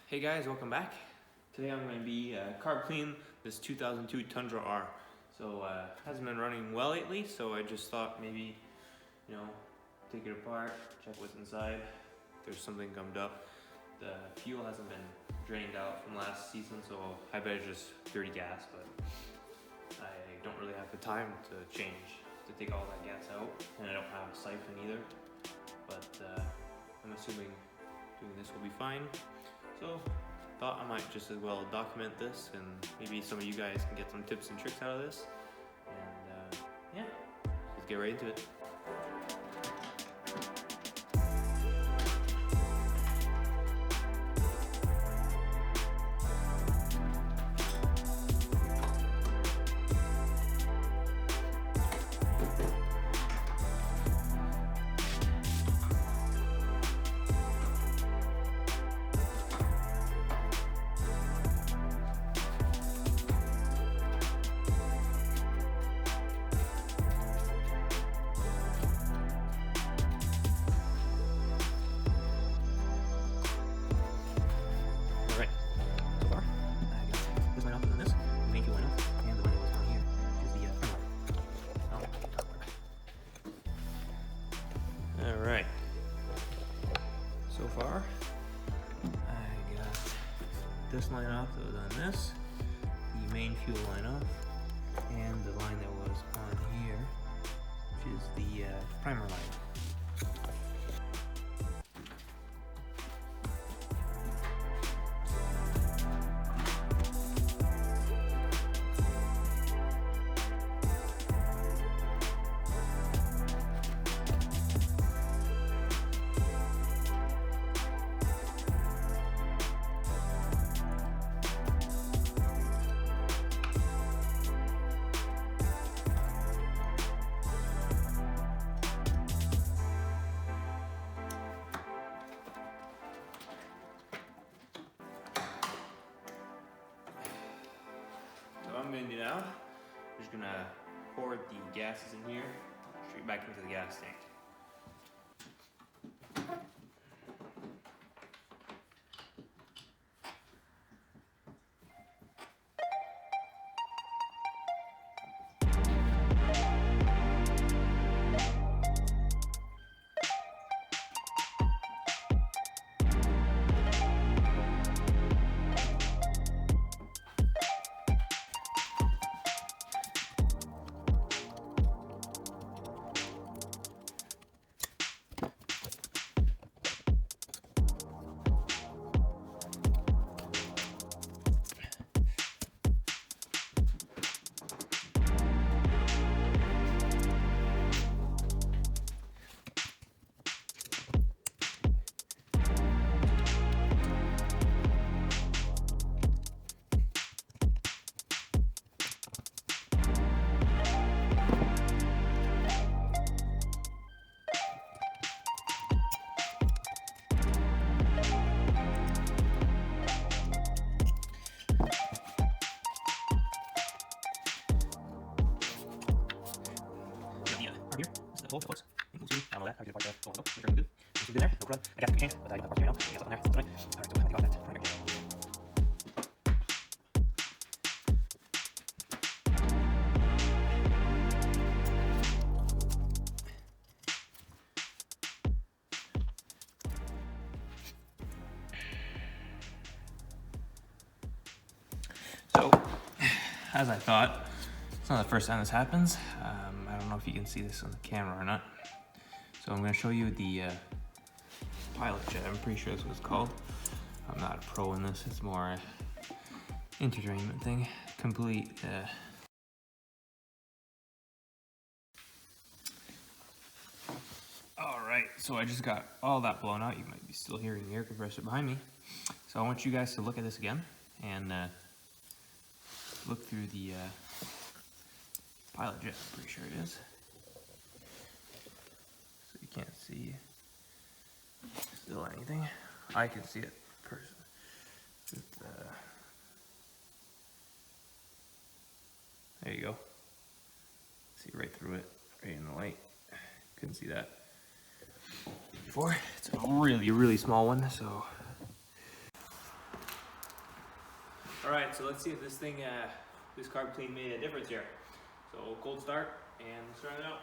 Hey guys, welcome back. Today I'm going to be carb clean this 2002 Tundra R. So hasn't been running well lately, so I just thought maybe, take it apart, check what's inside. If there's something gummed up. The fuel hasn't been drained out from last season, so I better just dirty gas, but I don't really have the time to take all that gas out, and I don't have a siphon either. But I'm assuming doing this will be fine. So thought I might just as well document this, and maybe some of you guys can get some tips and tricks out of this. And yeah, let's get right into it. Alright, so far I got this line off that was on this, the main fuel line off, and the line that was on here, which is the primer line. What I'm going to do now, I'm just going to pour the gases in here straight back into the gas tank. Full close. Equals 2. I don't know that. I can do the part there. Full. Make sure I'm good. This is good there. No problem. I got the change, but I got the part right now. I got something there. That's right. Alright, so I think about that. Perfect. So, as I thought, it's not the first time this happens. I don't know if you can see this on the camera or not. So I'm going to show you the pilot jet. I'm pretty sure that's what it's called. I'm not a pro in this. It's more entertainment thing. Complete. Alright, so I just got all that blown out. You might be still hearing the air compressor behind me. So I want you guys to look at this again and look through the pilot jet. I'm pretty sure it is. So you can't see still anything. I can see it personally. There you go. See right through it, right in the light. Couldn't see that before. It's a really, really small one, so All right, so let's see if this thing, this carb clean made a difference here. So cold start and start it out.